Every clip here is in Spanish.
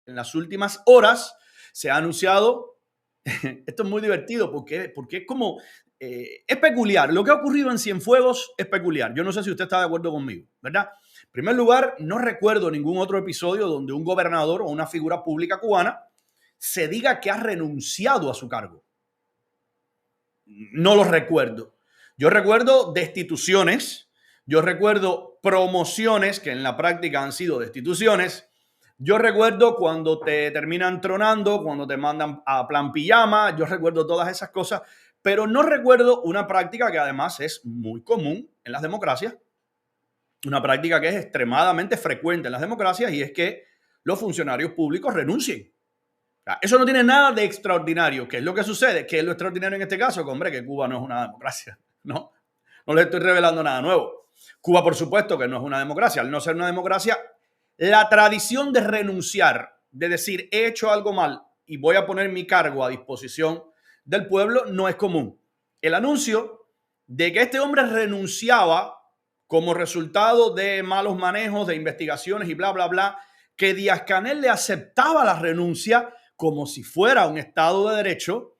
en las últimas horas se ha anunciado, esto es muy divertido porque es como, es peculiar. Lo que ha ocurrido en Cienfuegos es peculiar. Yo no sé si usted está de acuerdo conmigo, ¿verdad? En primer lugar, no recuerdo ningún otro episodio donde un gobernador o una figura pública cubana se diga que ha renunciado a su cargo. No lo recuerdo. Yo recuerdo destituciones, yo recuerdo promociones que en la práctica han sido destituciones. Yo recuerdo cuando te terminan tronando, cuando te mandan a plan pijama, yo recuerdo todas esas cosas, pero no recuerdo una práctica que además es muy común en las democracias, una práctica que es extremadamente frecuente en las democracias y es que los funcionarios públicos renuncien. Eso no tiene nada de extraordinario. ¿Qué es lo que sucede? ¿Qué es lo extraordinario en este caso? Que, hombre, que Cuba no es una democracia. No le estoy revelando nada nuevo. Cuba, por supuesto, que no es una democracia. Al no ser una democracia, la tradición de renunciar, de decir, he hecho algo mal y voy a poner mi cargo a disposición del pueblo, no es común. El anuncio de que este hombre renunciaba como resultado de malos manejos, de investigaciones y bla, bla, bla, que Díaz-Canel le aceptaba la renuncia como si fuera un Estado de Derecho.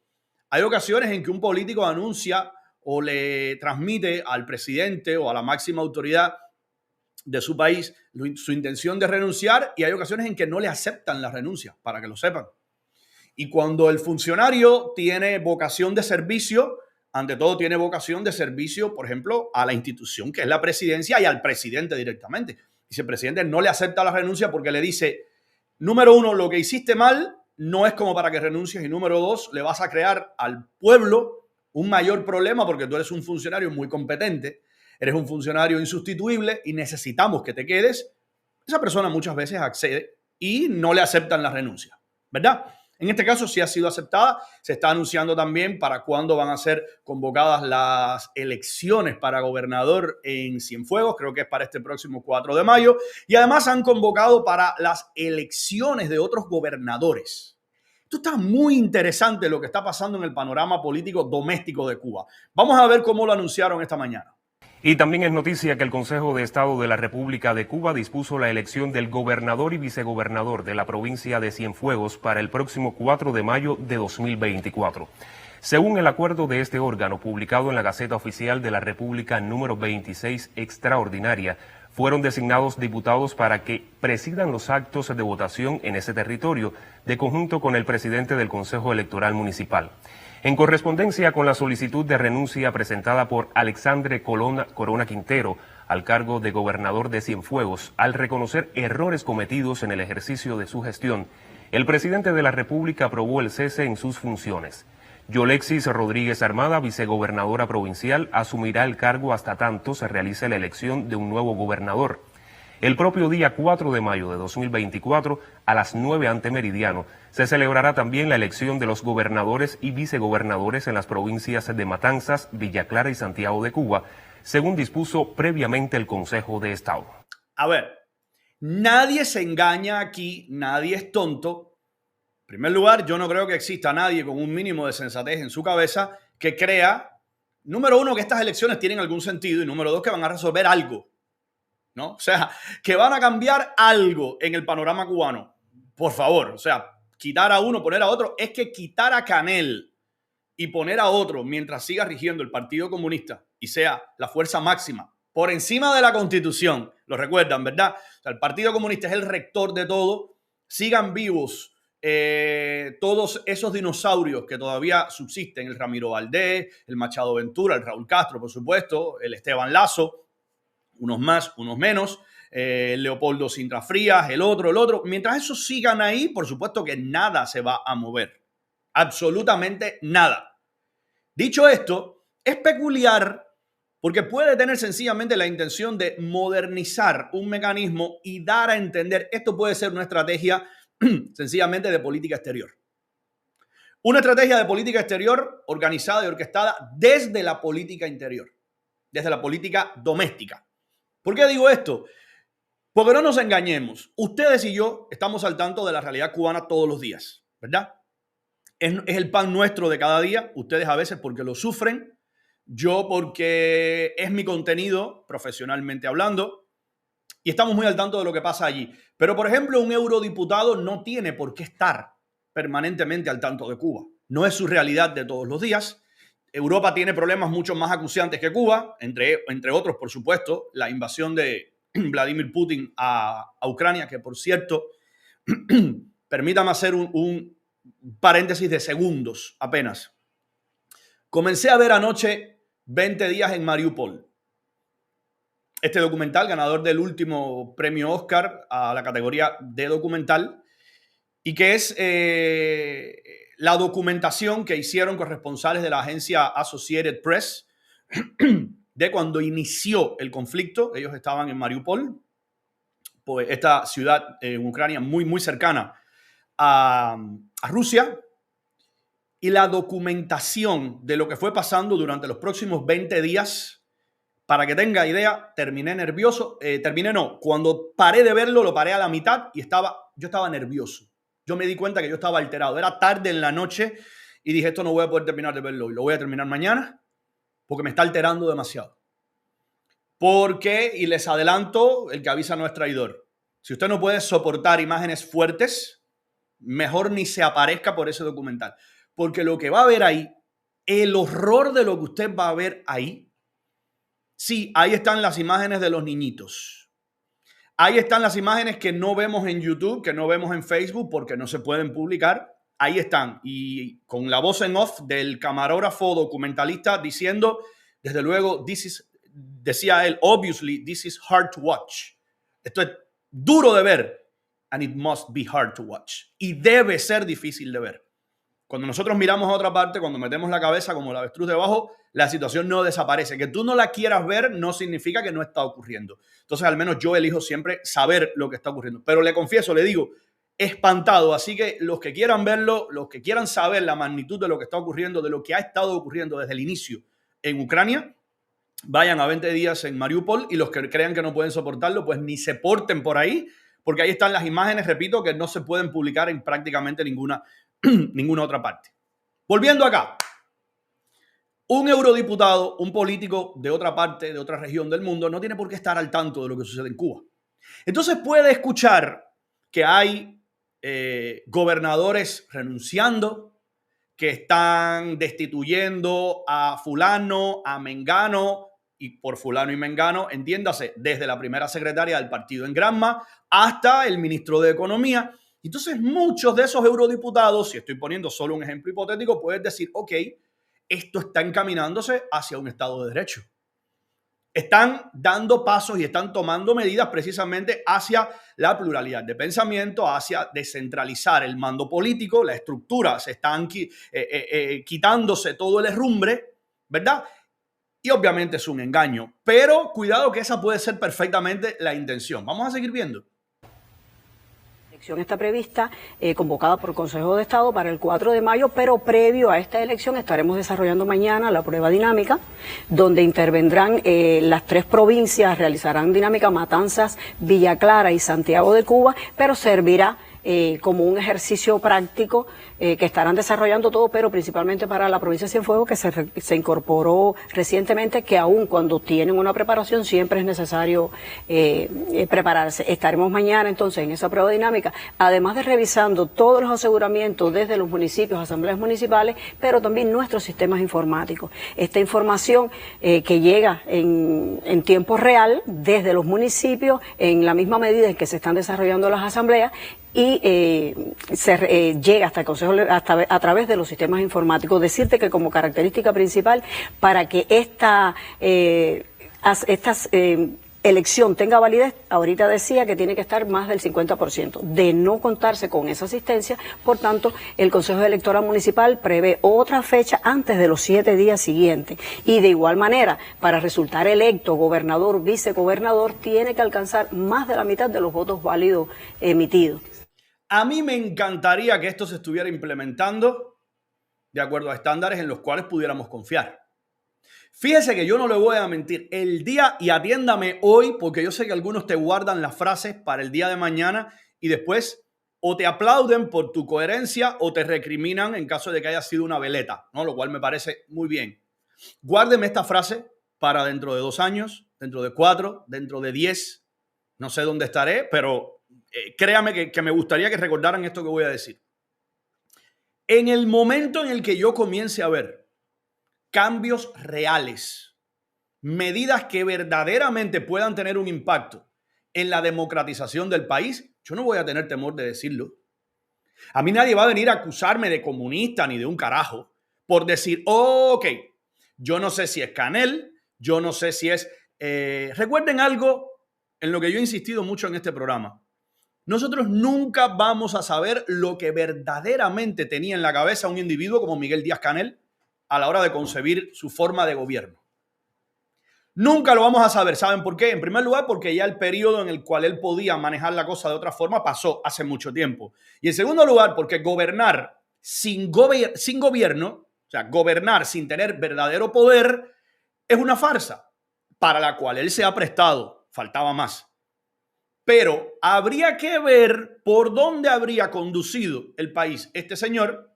Hay ocasiones en que un político anuncia o le transmite al presidente o a la máxima autoridad de su país su intención de renunciar y hay ocasiones en que no le aceptan la renuncia, para que lo sepan. Y cuando el funcionario tiene vocación de servicio, ante todo tiene vocación de servicio, por ejemplo, a la institución que es la presidencia y al presidente directamente. Y si el presidente no le acepta la renuncia porque le dice, número uno, lo que hiciste mal no es como para que renuncies y número dos, le vas a crear al pueblo un mayor problema porque tú eres un funcionario muy competente, eres un funcionario insustituible y necesitamos que te quedes. Esa persona muchas veces accede y no le aceptan la renuncia, ¿verdad? En este caso sí ha sido aceptada. Se está anunciando también para cuándo van a ser convocadas las elecciones para gobernador en Cienfuegos. Creo que es para este próximo 4 de mayo. Y además han convocado para las elecciones de otros gobernadores. Esto está muy interesante lo que está pasando en el panorama político doméstico de Cuba. Vamos a ver cómo lo anunciaron esta mañana. Y también es noticia que el Consejo de Estado de la República de Cuba dispuso la elección del gobernador y vicegobernador de la provincia de Cienfuegos para el próximo 4 de mayo de 2024. Según el acuerdo de este órgano, publicado en la Gaceta Oficial de la República número 26 extraordinaria, fueron designados diputados para que presidan los actos de votación en ese territorio, de conjunto con el presidente del Consejo Electoral Municipal. En correspondencia con la solicitud de renuncia presentada por Alexandre Corona Quintero al cargo de gobernador de Cienfuegos, al reconocer errores cometidos en el ejercicio de su gestión, el presidente de la República aprobó el cese en sus funciones. Yolexis Rodríguez Armada, vicegobernadora provincial, asumirá el cargo hasta tanto se realice la elección de un nuevo gobernador. El propio día 4 de mayo de 2024, a las 9 ante meridiano, se celebrará también la elección de los gobernadores y vicegobernadores en las provincias de Matanzas, Villa Clara y Santiago de Cuba, según dispuso previamente el Consejo de Estado. A ver, nadie se engaña aquí, nadie es tonto. En primer lugar, yo no creo que exista nadie con un mínimo de sensatez en su cabeza que crea, número uno, que estas elecciones tienen algún sentido y número dos, que van a resolver algo. ¿No? O sea, que van a cambiar algo en el panorama cubano. Por favor, o sea, quitar a uno, poner a otro. Es que quitar a Canel y poner a otro mientras siga rigiendo el Partido Comunista y sea la fuerza máxima por encima de la Constitución, lo recuerdan, ¿verdad? O sea, el Partido Comunista es el rector de todo. Sigan vivos todos esos dinosaurios que todavía subsisten, el Ramiro Valdés, el Machado Ventura, el Raúl Castro, por supuesto, el Esteban Lazo, unos más, unos menos, Leopoldo Sintra Frías, el otro. Mientras esos sigan ahí, por supuesto que nada se va a mover. Absolutamente nada. Dicho esto, es peculiar porque puede tener sencillamente la intención de modernizar un mecanismo y dar a entender, esto puede ser una estrategia sencillamente de política exterior. Una estrategia de política exterior organizada y orquestada desde la política interior, desde la política doméstica. ¿Por qué digo esto? Porque no nos engañemos. Ustedes y yo estamos al tanto de la realidad cubana todos los días, ¿verdad? Es el pan nuestro de cada día. Ustedes a veces porque lo sufren. Yo porque es mi contenido, profesionalmente hablando. y estamos muy al tanto de lo que pasa allí. Pero, por ejemplo, un eurodiputado no tiene por qué estar permanentemente al tanto de Cuba. No es su realidad de todos los días. Europa tiene problemas mucho más acuciantes que Cuba, entre otros, por supuesto, la invasión de Vladimir Putin a Ucrania, que, por cierto, permítame hacer un paréntesis de segundos apenas. Comencé a ver anoche 20 días en Mariupol. Este documental, ganador del último premio Oscar a la categoría de documental, y que es la documentación que hicieron corresponsales de la agencia Associated Press de cuando inició el conflicto. Ellos estaban en Mariupol, pues esta ciudad en Ucrania muy, muy cercana a Rusia, y la documentación de lo que fue pasando durante los próximos 20 días. Para que tenga idea, terminé nervioso. Cuando paré de verlo, lo paré a la mitad y yo estaba nervioso. Yo me di cuenta que yo estaba alterado. Era tarde en la noche y dije, esto no voy a poder terminar de verlo. Y lo voy a terminar mañana porque me está alterando demasiado. Porque, y les adelanto, el que avisa no es traidor. Si usted no puede soportar imágenes fuertes, mejor ni se aparezca por ese documental. Porque lo que va a ver ahí, el horror de lo que usted va a ver ahí, sí, ahí están las imágenes de los niñitos. Ahí están las imágenes que no vemos en YouTube, que no vemos en Facebook porque no se pueden publicar. Ahí están. Y con la voz en off del camarógrafo documentalista diciendo, desde luego, decía él, obviously, this is hard to watch. Esto es duro de ver. And it must be hard to watch. Y debe ser difícil de ver. Cuando nosotros miramos a otra parte, cuando metemos la cabeza como el avestruz debajo, la situación no desaparece. Que tú no la quieras ver no significa que no está ocurriendo. Entonces, al menos yo elijo siempre saber lo que está ocurriendo. Pero le confieso, le digo, espantado. Así que los que quieran verlo, los que quieran saber la magnitud de lo que está ocurriendo, de lo que ha estado ocurriendo desde el inicio en Ucrania, vayan a 20 días en Mariupol, y los que crean que no pueden soportarlo, pues ni se porten por ahí, porque ahí están las imágenes, repito, que no se pueden publicar en prácticamente ninguna otra parte. Volviendo acá, un eurodiputado, un político de otra parte, de otra región del mundo, no tiene por qué estar al tanto de lo que sucede en Cuba. Entonces puede escuchar que hay gobernadores renunciando, que están destituyendo a fulano, a mengano, y por fulano y mengano, entiéndase, desde la primera secretaria del partido en Granma hasta el ministro de Economía. Entonces, muchos de esos eurodiputados, si estoy poniendo solo un ejemplo hipotético, puedes decir, ok, esto está encaminándose hacia un Estado de Derecho. Están dando pasos y están tomando medidas precisamente hacia la pluralidad de pensamiento, hacia descentralizar el mando político, la estructura, se están quitándose todo el herrumbre, ¿verdad? Y obviamente es un engaño, pero cuidado que esa puede ser perfectamente la intención. Vamos a seguir viendo. La elección está prevista, convocada por el Consejo de Estado para el 4 de mayo, pero previo a esta elección estaremos desarrollando mañana la prueba dinámica, donde intervendrán las 3 provincias, realizarán dinámica Matanzas, Villa Clara y Santiago de Cuba, pero servirá como un ejercicio práctico que estarán desarrollando todo, pero principalmente para la provincia de Cienfuegos, que se incorporó recientemente, que aún cuando tienen una preparación siempre es necesario prepararse. Estaremos mañana entonces en esa prueba dinámica, además de revisando todos los aseguramientos desde los municipios, asambleas municipales, pero también nuestros sistemas informáticos. Esta información que llega en tiempo real desde los municipios, en la misma medida en que se están desarrollando las asambleas, y llega hasta el Consejo a través de los sistemas informáticos. Decirte que como característica principal para que esta elección tenga validez, ahorita decía que tiene que estar más del 50%. De no contarse con esa asistencia, por tanto, el Consejo Electoral Municipal prevé otra fecha antes de los 7 días siguientes. Y de igual manera, para resultar electo gobernador, vicegobernador, tiene que alcanzar más de la mitad de los votos válidos emitidos. A mí me encantaría que esto se estuviera implementando de acuerdo a estándares en los cuales pudiéramos confiar. Fíjese que yo no le voy a mentir. El día, y atiéndame hoy, porque yo sé que algunos te guardan las frases para el día de mañana y después o te aplauden por tu coherencia o te recriminan en caso de que haya sido una veleta, ¿no? Lo cual me parece muy bien. Guárdeme esta frase para dentro de 2 años, dentro de 4, dentro de 10. No sé dónde estaré, pero créame que me gustaría que recordaran esto que voy a decir. En el momento en el que yo comience a ver cambios reales, medidas que verdaderamente puedan tener un impacto en la democratización del país, yo no voy a tener temor de decirlo. A mí nadie va a venir a acusarme de comunista ni de un carajo por decir, ok, yo no sé si es Canel, yo no sé si es... recuerden algo en lo que yo he insistido mucho en este programa. Nosotros nunca vamos a saber lo que verdaderamente tenía en la cabeza un individuo como Miguel Díaz-Canel a la hora de concebir su forma de gobierno. Nunca lo vamos a saber. ¿Saben por qué? En primer lugar, porque ya el periodo en el cual él podía manejar la cosa de otra forma pasó hace mucho tiempo. Y en segundo lugar, porque gobernar sin gobierno, o sea, gobernar sin tener verdadero poder, es una farsa para la cual él se ha prestado. Faltaba más. Pero habría que ver por dónde habría conducido el país este señor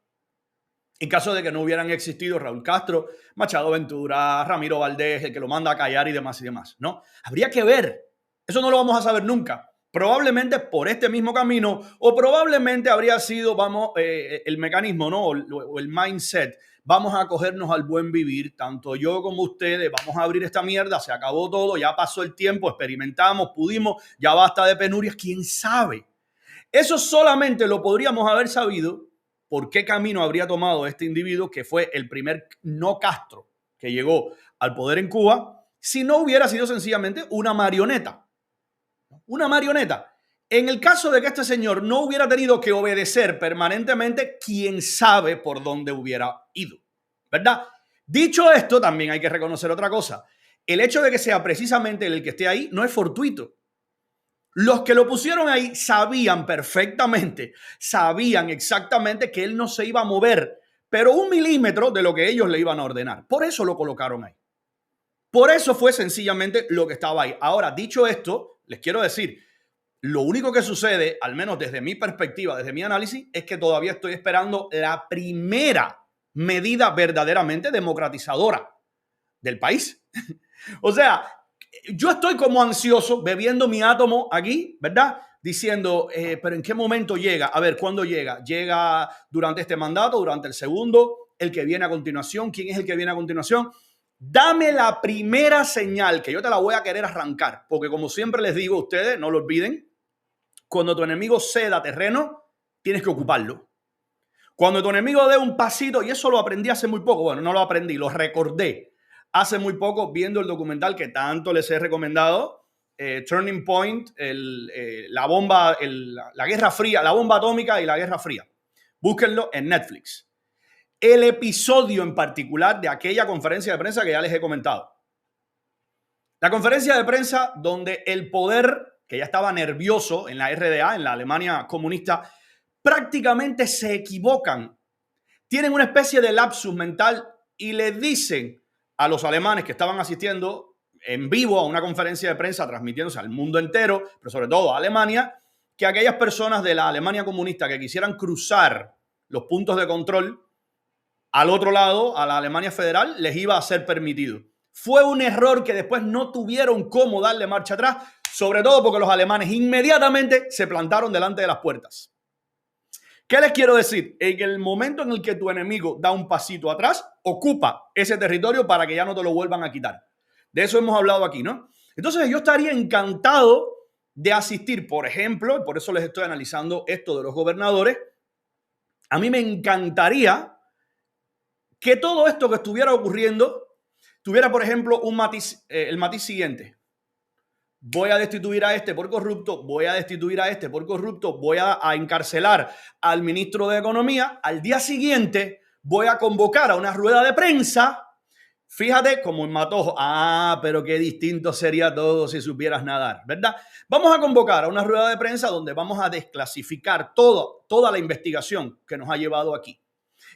en caso de que no hubieran existido Raúl Castro, Machado Ventura, Ramiro Valdés, el que lo manda a callar y demás, ¿no? Habría que ver. Eso no lo vamos a saber nunca. Probablemente por este mismo camino o probablemente habría sido, el mecanismo, ¿no? O el mindset. Vamos a cogernos al buen vivir, tanto yo como ustedes, vamos a abrir esta mierda, se acabó todo, ya pasó el tiempo, experimentamos, pudimos, ya basta de penurias, quién sabe. Eso solamente lo podríamos haber sabido por qué camino habría tomado este individuo que fue el primer no Castro que llegó al poder en Cuba, si no hubiera sido sencillamente una marioneta. Una marioneta. En el caso de que este señor no hubiera tenido que obedecer permanentemente, quién sabe por dónde hubiera ido, ¿verdad? Dicho esto, también hay que reconocer otra cosa. El hecho de que sea precisamente el que esté ahí no es fortuito. Los que lo pusieron ahí sabían perfectamente, sabían exactamente que él no se iba a mover, pero 1 milímetro de lo que ellos le iban a ordenar. Por eso lo colocaron ahí. Por eso fue sencillamente lo que estaba ahí. Ahora, dicho esto, les quiero decir, lo único que sucede, al menos desde mi perspectiva, desde mi análisis, es que todavía estoy esperando la primera medida verdaderamente democratizadora del país. O sea, yo estoy como ansioso bebiendo mi átomo aquí, ¿verdad? Diciendo, pero ¿en qué momento llega? A ver, ¿cuándo llega? ¿Llega durante este mandato, durante el segundo? ¿El que viene a continuación? ¿Quién es el que viene a continuación? Dame la primera señal que yo te la voy a querer arrancar, porque como siempre les digo a ustedes, no lo olviden, cuando tu enemigo ceda terreno, tienes que ocuparlo. Cuando tu enemigo dé un pasito, y eso lo aprendí hace muy poco, bueno, no lo aprendí, lo recordé hace muy poco viendo el documental que tanto les he recomendado, Turning Point, la bomba, la Guerra Fría, la bomba atómica y la Guerra Fría. Búsquenlo en Netflix. El episodio en particular de aquella conferencia de prensa que ya les he comentado. La conferencia de prensa donde el poder, que ya estaba nervioso en la RDA, en la Alemania comunista, prácticamente se equivocan. Tienen una especie de lapsus mental y le dicen a los alemanes que estaban asistiendo en vivo a una conferencia de prensa transmitiéndose al mundo entero, pero sobre todo a Alemania, que aquellas personas de la Alemania comunista que quisieran cruzar los puntos de control al otro lado, a la Alemania federal, les iba a ser permitido. Fue un error que después no tuvieron cómo darle marcha atrás, sobre todo porque los alemanes inmediatamente se plantaron delante de las puertas. ¿Qué les quiero decir? En el momento en el que tu enemigo da un pasito atrás, ocupa ese territorio para que ya no te lo vuelvan a quitar. De eso hemos hablado aquí, ¿no? Entonces yo estaría encantado de asistir, por ejemplo, y por eso les estoy analizando esto de los gobernadores. A mí me encantaría que todo esto que estuviera ocurriendo tuviera, por ejemplo, el matiz siguiente. Voy a destituir a este por corrupto, voy a destituir a este por corrupto, voy a encarcelar al ministro de Economía. Al día siguiente voy a convocar a una rueda de prensa. Fíjate como en Matojo. Ah, pero qué distinto sería todo si supieras nadar, ¿verdad? Vamos a convocar a una rueda de prensa donde vamos a desclasificar toda la investigación que nos ha llevado aquí.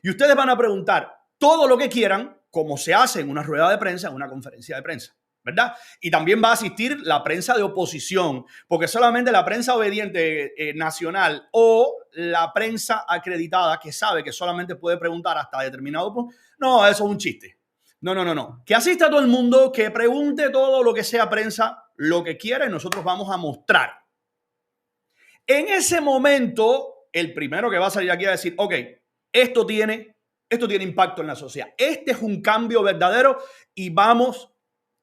Y ustedes van a preguntar todo lo que quieran, como se hace en una rueda de prensa, en una conferencia de prensa, ¿verdad? Y también va a asistir la prensa de oposición, porque solamente la prensa obediente nacional o la prensa acreditada que sabe que solamente puede preguntar hasta determinado punto. No, eso es un chiste. No. Que asista todo el mundo, que pregunte todo lo que sea prensa lo que quiera y nosotros vamos a mostrar. En ese momento, el primero que va a salir aquí a decir, ok, esto tiene impacto en la sociedad. Este es un cambio verdadero y vamos,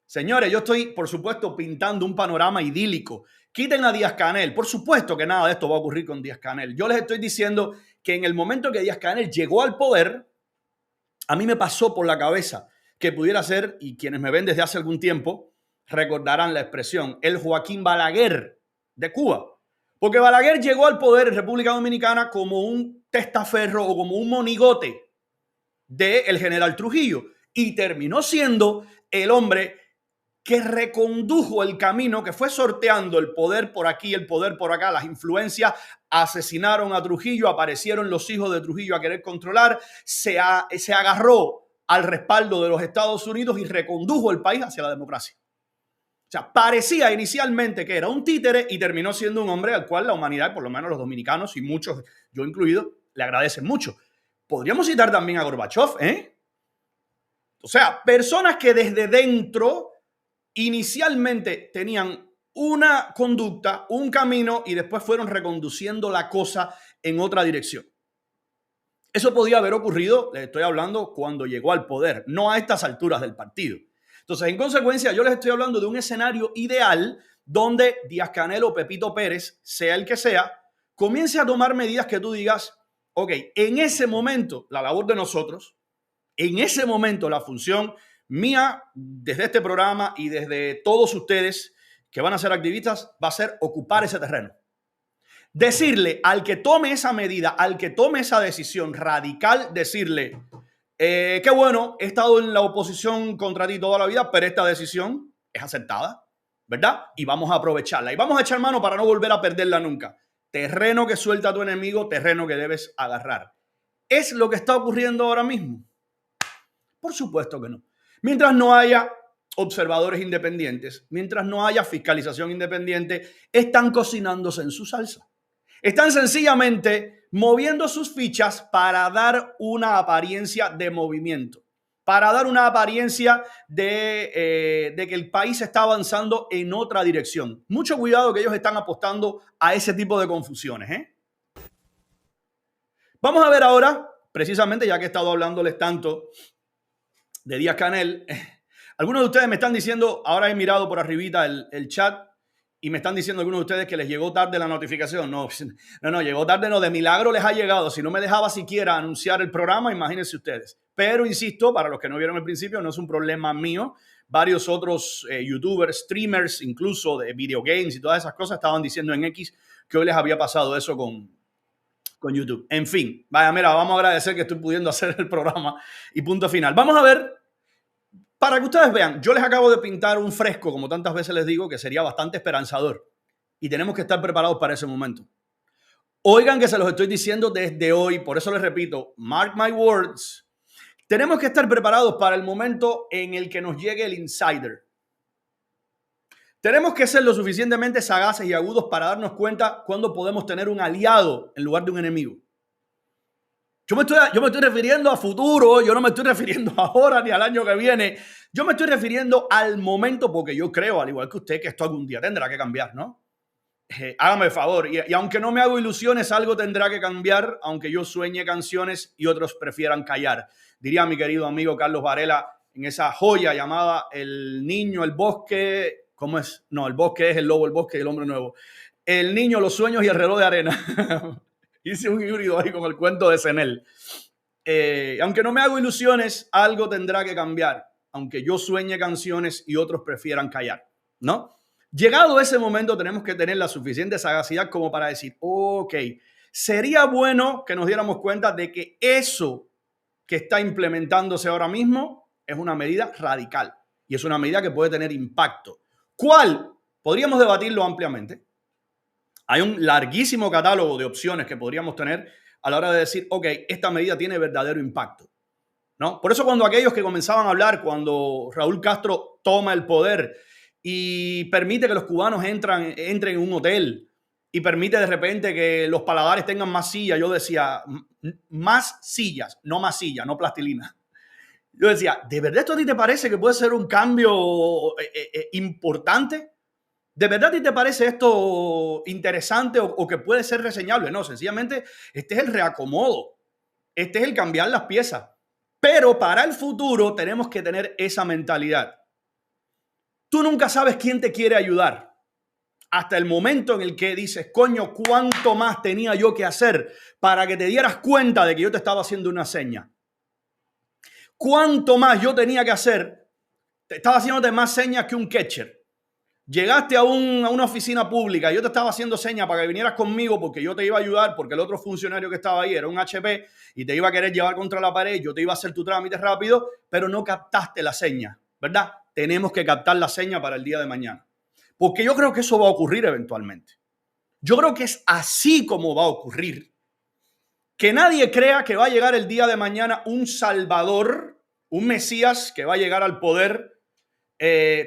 señores, yo estoy, por supuesto, pintando un panorama idílico. Quiten a Díaz-Canel. Por supuesto que nada de esto va a ocurrir con Díaz-Canel. Yo les estoy diciendo que en el momento que Díaz-Canel llegó al poder, a mí me pasó por la cabeza que pudiera ser, y quienes me ven desde hace algún tiempo recordarán la expresión, el Joaquín Balaguer de Cuba. Porque Balaguer llegó al poder en República Dominicana como un testaferro o como un monigote del general Trujillo y terminó siendo el hombre que recondujo el camino, que fue sorteando el poder por aquí, el poder por acá, las influencias, asesinaron a Trujillo, aparecieron los hijos de Trujillo a querer controlar, se agarró al respaldo de los Estados Unidos y recondujo el país hacia la democracia. O sea, parecía inicialmente que era un títere y terminó siendo un hombre al cual la humanidad, por lo menos los dominicanos y muchos, yo incluido, le agradecen mucho. Podríamos citar también a Gorbachev, ¿eh? O sea, personas que desde dentro inicialmente tenían una conducta, un camino y después fueron reconduciendo la cosa en otra dirección. Eso podía haber ocurrido, les estoy hablando, cuando llegó al poder, no a estas alturas del partido. Entonces, en consecuencia, yo les estoy hablando de un escenario ideal donde Díaz-Canel o Pepito Pérez, sea el que sea, comience a tomar medidas que tú digas, ok, en ese momento, la labor de nosotros, en ese momento, la función mía desde este programa y desde todos ustedes que van a ser activistas va a ser ocupar ese terreno. Decirle al que tome esa medida, al que tome esa decisión radical, decirle, qué bueno, he estado en la oposición contra ti toda la vida, pero esta decisión es aceptada, ¿verdad? Y vamos a aprovecharla y vamos a echar mano para no volver a perderla nunca. Terreno que suelta tu enemigo, terreno que debes agarrar. ¿Es lo que está ocurriendo ahora mismo? Por supuesto que no. Mientras no haya observadores independientes, mientras no haya fiscalización independiente, están cocinándose en su salsa. Están sencillamente moviendo sus fichas para dar una apariencia de movimiento, para dar una apariencia de que el país está avanzando en otra dirección. Mucho cuidado que ellos están apostando a ese tipo de confusiones, ¿eh? Vamos a ver ahora, precisamente ya que he estado hablándoles tanto de Díaz-Canel, algunos de ustedes me están diciendo, ahora he mirado por arribita el chat y me están diciendo algunos de ustedes que les llegó tarde la notificación. No, llegó tarde, no, de milagro les ha llegado. Si no me dejaba siquiera anunciar el programa, imagínense ustedes. Pero insisto, para los que no vieron al principio, no es un problema mío. Varios otros youtubers, streamers, incluso de video games y todas esas cosas, estaban diciendo en X que hoy les había pasado eso con YouTube. En fin, vaya, mira, vamos a agradecer que estoy pudiendo hacer el programa y punto final. Vamos a ver, para que ustedes vean, yo les acabo de pintar un fresco, como tantas veces les digo, que sería bastante esperanzador y tenemos que estar preparados para ese momento. Oigan que se los estoy diciendo desde hoy, por eso les repito, mark my words, tenemos que estar preparados para el momento en el que nos llegue el insider. Tenemos que ser lo suficientemente sagaces y agudos para darnos cuenta cuándo podemos tener un aliado en lugar de un enemigo. Yo me estoy refiriendo a futuro, yo no me estoy refiriendo ahora ni al año que viene. Yo me estoy refiriendo al momento porque yo creo, al igual que usted, que esto algún día tendrá que cambiar, ¿no? Hágame el favor. Y aunque no me hago ilusiones, algo tendrá que cambiar, aunque yo sueñe canciones y otros prefieran callar. Diría mi querido amigo Carlos Varela en esa joya llamada El Niño, el Bosque... ¿Cómo es? No, el bosque es el lobo, el bosque y el hombre nuevo. El niño, los sueños y el reloj de arena. Hice un híbrido ahí con el cuento de Senel. Aunque no me hago ilusiones, algo tendrá que cambiar. Aunque yo sueñe canciones y otros prefieran callar, ¿no? Llegado ese momento, tenemos que tener la suficiente sagacidad como para decir, ok, sería bueno que nos diéramos cuenta de que eso que está implementándose ahora mismo es una medida radical y es una medida que puede tener impacto. ¿Cuál? Podríamos debatirlo ampliamente. Hay un larguísimo catálogo de opciones que podríamos tener a la hora de decir, ok, esta medida tiene verdadero impacto, ¿no? Por eso cuando aquellos que comenzaban a hablar, cuando Raúl Castro toma el poder y permite que los cubanos entren en un hotel y permite de repente que los paladares tengan más sillas, yo decía, más sillas, no más sillas, no plastilina. Yo decía, ¿de verdad esto a ti te parece que puede ser un cambio importante? ¿De verdad a ti te parece esto interesante o que puede ser reseñable? No, sencillamente este es el reacomodo. Este es el cambiar las piezas. Pero para el futuro tenemos que tener esa mentalidad. Tú nunca sabes quién te quiere ayudar. Hasta el momento en el que dices, coño, ¿cuánto más tenía yo que hacer para que te dieras cuenta de que yo te estaba haciendo una seña? ¿Cuánto más yo tenía que hacer? Te estaba haciéndote más señas que un catcher. Llegaste a una oficina pública y yo te estaba haciendo señas para que vinieras conmigo porque yo te iba a ayudar, porque el otro funcionario que estaba ahí era un HP y te iba a querer llevar contra la pared, yo te iba a hacer tu trámite rápido, pero no captaste la seña, ¿verdad? Tenemos que captar la seña para el día de mañana. Porque yo creo que eso va a ocurrir eventualmente. Yo creo que es así como va a ocurrir. Que nadie crea que va a llegar el día de mañana un salvador, un Mesías que va a llegar al poder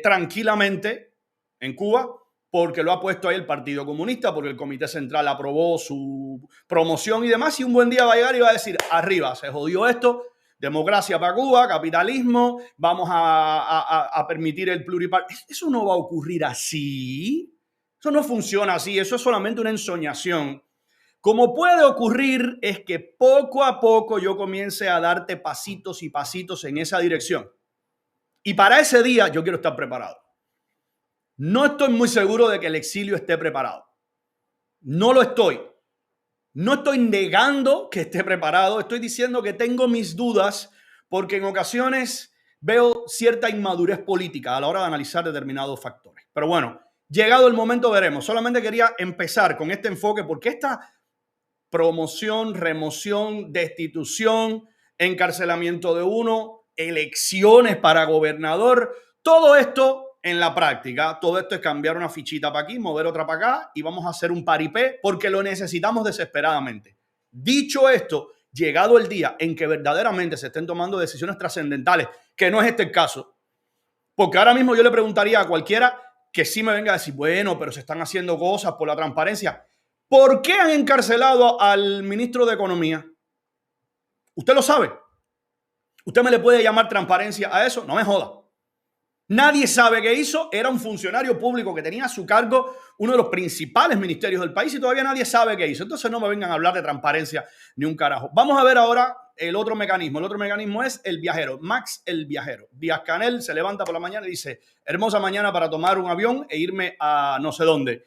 tranquilamente en Cuba, porque lo ha puesto ahí el Partido Comunista, porque el Comité Central aprobó su promoción y demás, y un buen día va a llegar y va a decir, arriba, se jodió esto, democracia para Cuba, capitalismo, vamos a permitir el pluripartidismo. Eso no va a ocurrir así, eso no funciona así, eso es solamente una ensoñación. Como puede ocurrir es que poco a poco yo comience a darte pasitos y pasitos en esa dirección. Y para ese día yo quiero estar preparado. No estoy muy seguro de que el exilio esté preparado. No lo estoy. No estoy negando que esté preparado. Estoy diciendo que tengo mis dudas porque en ocasiones veo cierta inmadurez política a la hora de analizar determinados factores. Pero bueno, llegado el momento veremos. Solamente quería empezar con este enfoque porque esta promoción, remoción, destitución, encarcelamiento de uno, elecciones para gobernador, todo esto en la práctica, todo esto es cambiar una fichita para aquí, mover otra para acá y vamos a hacer un paripé porque lo necesitamos desesperadamente. Dicho esto, llegado el día en que verdaderamente se estén tomando decisiones trascendentales, que no es este el caso, porque ahora mismo yo le preguntaría a cualquiera que sí me venga a decir, bueno, pero se están haciendo cosas por la transparencia. ¿Por qué han encarcelado al ministro de Economía? ¿Usted lo sabe? ¿Usted me le puede llamar transparencia a eso? No me joda. Nadie sabe qué hizo. Era un funcionario público que tenía a su cargo uno de los principales ministerios del país y todavía nadie sabe qué hizo. Entonces no me vengan a hablar de transparencia ni un carajo. Vamos a ver ahora el otro mecanismo. El otro mecanismo es el viajero. Max el viajero. Díaz-Canel se levanta por la mañana y dice, hermosa mañana para tomar un avión e irme a no sé dónde.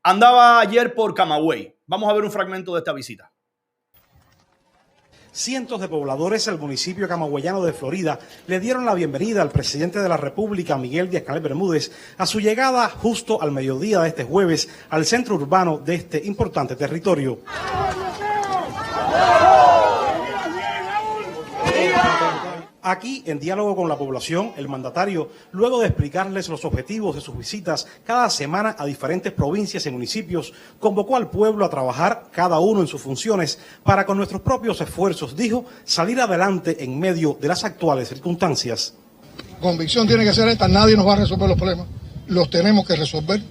Andaba ayer por Camagüey. Vamos a ver un fragmento de esta visita. Cientos de pobladores del municipio camagüeyano de Florida le dieron la bienvenida al presidente de la República, Miguel Díaz-Canel Bermúdez, a su llegada justo al mediodía de este jueves al centro urbano de este importante territorio. Aquí, en diálogo con la población, el mandatario, luego de explicarles los objetivos de sus visitas cada semana a diferentes provincias y municipios, convocó al pueblo a trabajar cada uno en sus funciones para con nuestros propios esfuerzos, dijo, salir adelante en medio de las actuales circunstancias. Convicción tiene que ser esta, nadie nos va a resolver los problemas, los tenemos que resolver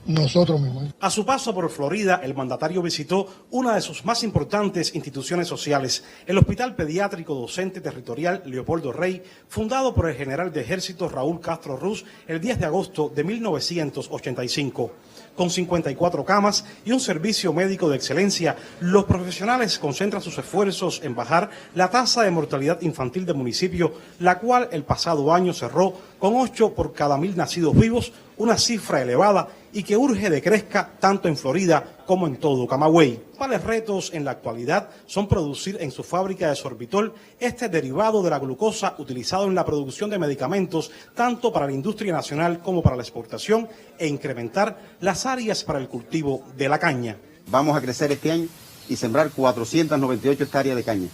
nosotros mismos. A su paso por Florida, el mandatario visitó una de sus más importantes instituciones sociales, el Hospital Pediátrico Docente Territorial Leopoldo Rey, fundado por el general de ejército Raúl Castro Ruz el 10 de agosto de 1985. Con 54 camas y un servicio médico de excelencia, los profesionales concentran sus esfuerzos en bajar la tasa de mortalidad infantil del municipio, la cual el pasado año cerró con 8 por cada 1000 nacidos vivos, una cifra elevada y que urge de crezca tanto en Florida como en todo Camagüey. ¿Cuáles retos en la actualidad son producir en su fábrica de sorbitol este derivado de la glucosa utilizado en la producción de medicamentos tanto para la industria nacional como para la exportación e incrementar las áreas para el cultivo de la caña? Vamos a crecer este año y sembrar 498 hectáreas de caña,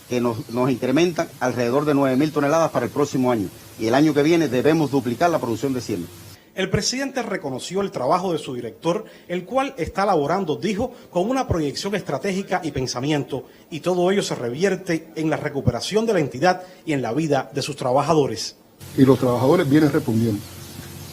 que nos incrementan alrededor de 9.000 toneladas para el próximo año. Y el año que viene debemos duplicar la producción de siembra. El presidente reconoció el trabajo de su director, el cual está laborando, dijo, con una proyección estratégica y pensamiento, y todo ello se revierte en la recuperación de la entidad y en la vida de sus trabajadores. Y los trabajadores vienen respondiendo.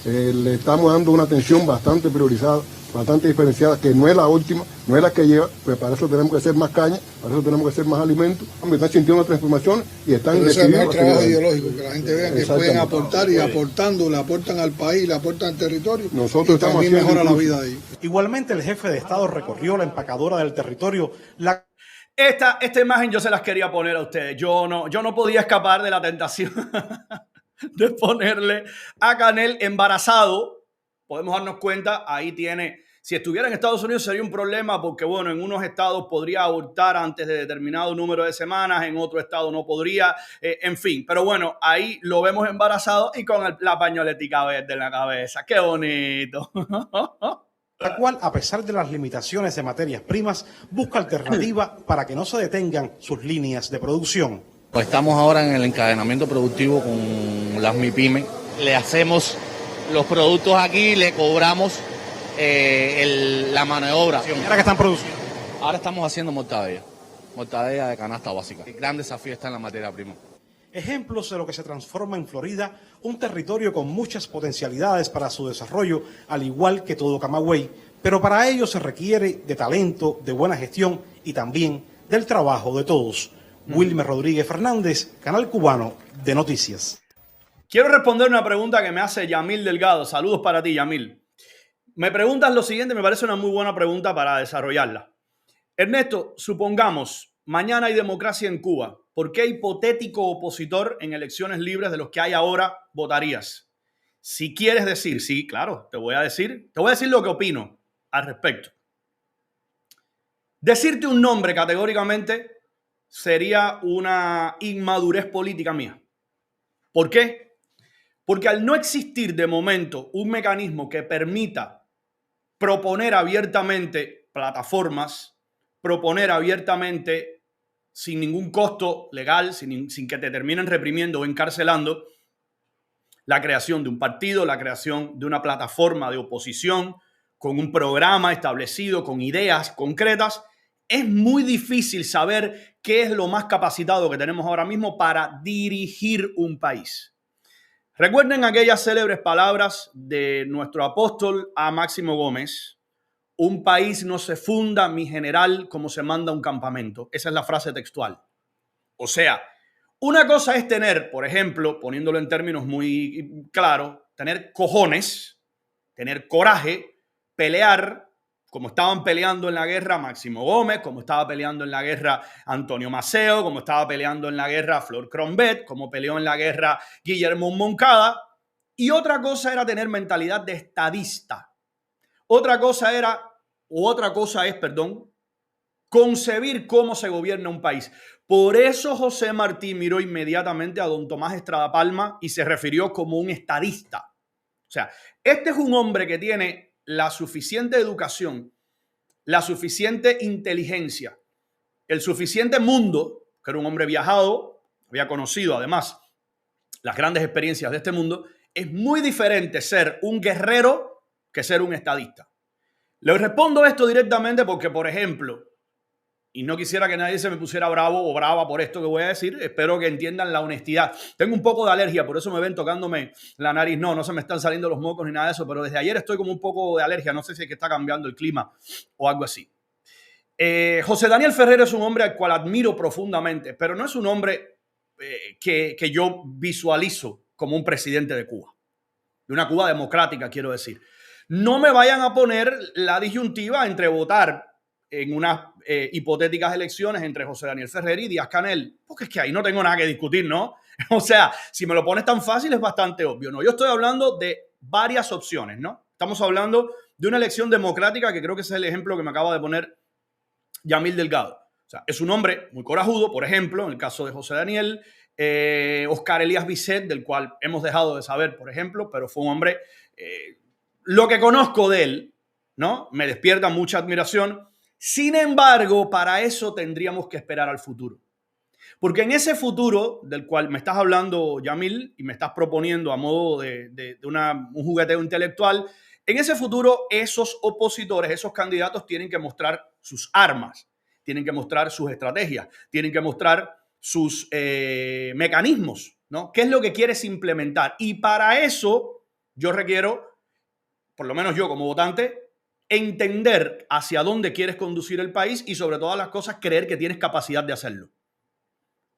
Le estamos dando una atención bastante priorizada, bastante diferenciada, que no es la última, no es la que lleva, pues para eso tenemos que hacer más caña, para eso tenemos que hacer más alimentos. Están sintiendo transformaciones y están decididos. Ese es el mejor trabajo seguir. ideológico, que la gente vea que pueden aportar y aportando, le aportan al país, le aportan al territorio. Nosotros estamos también haciendo mejora la vida de ellos. Igualmente, el jefe de Estado recorrió la empacadora del territorio, Esta imagen yo se las quería poner a ustedes. Yo no podía escapar de la tentación de ponerle a Canel embarazado. Podemos darnos cuenta, ahí tiene, si estuviera en Estados Unidos sería un problema porque, bueno, en unos estados podría abortar antes de determinado número de semanas, en otro estado no podría, en fin. Pero bueno, ahí lo vemos embarazado y con la pañoletica verde en la cabeza. ¡Qué bonito! la cual, a pesar de las limitaciones de materias primas, busca alternativa para que no se detengan sus líneas de producción. Estamos ahora en el encadenamiento productivo con las MIPYME. Le hacemos los productos aquí, le cobramos la mano de obra. ¿Y ahora qué están produciendo? Ahora estamos haciendo mortadella de canasta básica. El gran desafío está en la materia prima. Ejemplos de lo que se transforma en Florida, un territorio con muchas potencialidades para su desarrollo, al igual que todo Camagüey, pero para ello se requiere de talento, de buena gestión y también del trabajo de todos. Wilmer Rodríguez Fernández, Canal Cubano de Noticias. Quiero responder una pregunta que me hace Yamil Delgado. Saludos para ti, Yamil. Me preguntas lo siguiente, me parece una muy buena pregunta para desarrollarla. Ernesto, supongamos, mañana hay democracia en Cuba. ¿Por qué hipotético opositor en elecciones libres de los que hay ahora votarías? Si quieres decir, sí, claro, te voy a decir lo que opino al respecto. Decirte un nombre categóricamente sería una inmadurez política mía. ¿Por qué? Porque al no existir de momento un mecanismo que permita proponer abiertamente plataformas, proponer abiertamente sin ningún costo legal, sin que te terminen reprimiendo o encarcelando, la creación de un partido, la creación de una plataforma de oposición con un programa establecido, con ideas concretas, es muy difícil saber qué es lo más capacitado que tenemos ahora mismo para dirigir un país. Recuerden aquellas célebres palabras de nuestro apóstol a Máximo Gómez: un país no se funda, mi general, como se manda un campamento. Esa es la frase textual. O sea, una cosa es tener, por ejemplo, poniéndolo en términos muy claros, tener cojones, tener coraje, pelear como estaban peleando en la guerra Máximo Gómez, como estaba peleando en la guerra Antonio Maceo, como estaba peleando en la guerra Flor Crombet, como peleó en la guerra Guillermo Moncada. Y otra cosa era tener mentalidad de estadista. Otra cosa es, concebir cómo se gobierna un país. Por eso José Martí miró inmediatamente a don Tomás Estrada Palma y se refirió como un estadista. O sea, este es un hombre que tiene la suficiente educación, la suficiente inteligencia, el suficiente mundo, que era un hombre viajado, había conocido además las grandes experiencias de este mundo. Es muy diferente ser un guerrero que ser un estadista. Le respondo esto directamente porque, por ejemplo, y no quisiera que nadie se me pusiera bravo o brava por esto que voy a decir, espero que entiendan la honestidad. Tengo un poco de alergia, por eso me ven tocándome la nariz. No se me están saliendo los mocos ni nada de eso, pero desde ayer estoy como un poco de alergia. No sé si es que está cambiando el clima o algo así. José Daniel Ferrer es un hombre al cual admiro profundamente, pero no es un hombre que yo visualizo como un presidente de Cuba. De una Cuba democrática, quiero decir. No me vayan a poner la disyuntiva entre votar en unas hipotéticas elecciones entre José Daniel Ferrer y Díaz-Canel, porque es que ahí no tengo nada que discutir, ¿no? O sea, si me lo pones tan fácil es bastante obvio, ¿no? Yo estoy hablando de varias opciones, ¿no? Estamos hablando de una elección democrática, que creo que ese es el ejemplo que me acaba de poner Yamil Delgado. O sea, es un hombre muy corajudo, por ejemplo, en el caso de José Daniel, Oscar Elías Bisset, del cual hemos dejado de saber, por ejemplo, pero fue un hombre, lo que conozco de él, ¿no? Me despierta mucha admiración. Sin embargo, para eso tendríamos que esperar al futuro. Porque en ese futuro del cual me estás hablando, Yamil, y me estás proponiendo a modo de un jugueteo intelectual, en ese futuro esos opositores, esos candidatos tienen que mostrar sus armas, tienen que mostrar sus estrategias, tienen que mostrar sus mecanismos, ¿no? ¿Qué es lo que quieres implementar? Y para eso Yo requiero, por lo menos yo como votante, entender hacia dónde quieres conducir el país y sobre todas las cosas creer que tienes capacidad de hacerlo.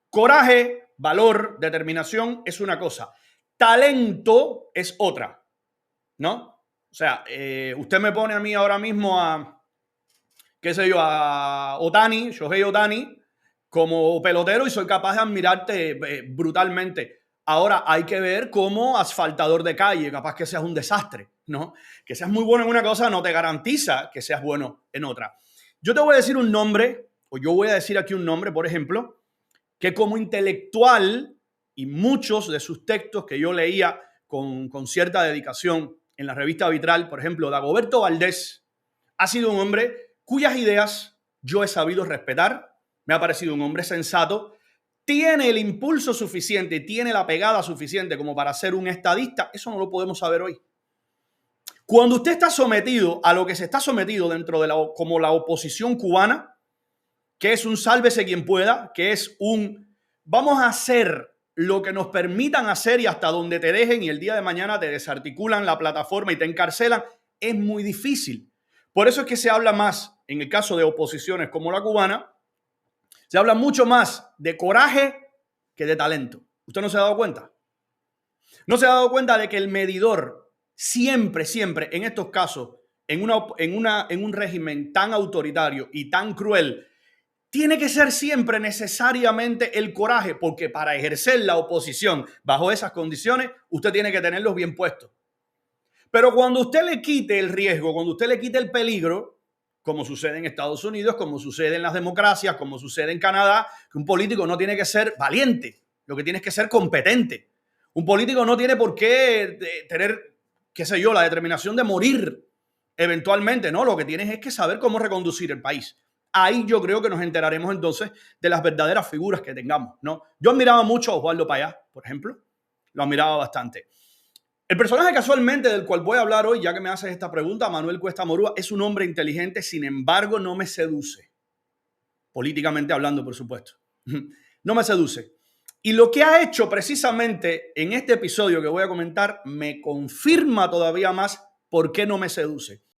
Coraje, valor, determinación es una cosa. Talento es otra, ¿no? O sea, usted me pone a mí ahora mismo a, qué sé yo, a Ohtani, Shohei Ohtani, como pelotero y soy capaz de admirarte brutalmente. Ahora hay que ver como asfaltador de calle, capaz que seas un desastre, ¿no? Que seas muy bueno en una cosa no te garantiza que seas bueno en otra. Yo te voy a decir un nombre, o yo voy a decir aquí un nombre, por ejemplo, que como intelectual y muchos de sus textos que yo leía con cierta dedicación en la revista Vitral, por ejemplo, Dagoberto Valdés, ha sido un hombre cuyas ideas yo he sabido respetar, me ha parecido un hombre sensato, tiene el impulso suficiente, tiene la pegada suficiente como para ser un estadista, eso no lo podemos saber hoy. Cuando usted está sometido a lo que se está sometido dentro de como la oposición cubana, que es un sálvese quien pueda, que es un vamos a hacer lo que nos permitan hacer y hasta donde te dejen y el día de mañana te desarticulan la plataforma y te encarcelan, es muy difícil. Por eso es que se habla más, en el caso de oposiciones como la cubana, se habla mucho más de coraje que de talento. ¿Usted no se ha dado cuenta? ¿No se ha dado cuenta de que el medidor siempre, siempre en estos casos, en un régimen tan autoritario y tan cruel, tiene que ser siempre necesariamente el coraje? Porque para ejercer la oposición bajo esas condiciones, usted tiene que tenerlos bien puestos. Pero cuando usted le quite el riesgo, cuando usted le quite el peligro, como sucede en Estados Unidos, como sucede en las democracias, como sucede en Canadá, que un político no tiene que ser valiente, lo que tiene es que ser competente. Un político no tiene por qué tener, qué sé yo, la determinación de morir eventualmente, ¿no? Lo que tienes es que saber cómo reconducir el país. Ahí yo creo que nos enteraremos entonces de las verdaderas figuras que tengamos, ¿no? Yo admiraba mucho a Osvaldo Payá, por ejemplo. Lo admiraba bastante. El personaje casualmente del cual voy a hablar hoy, ya que me haces esta pregunta, Manuel Cuesta Morúa, es un hombre inteligente, sin embargo no me seduce. Políticamente hablando, por supuesto. No me seduce. Y lo que ha hecho precisamente en este episodio que voy a comentar me confirma todavía más por qué no me seduce.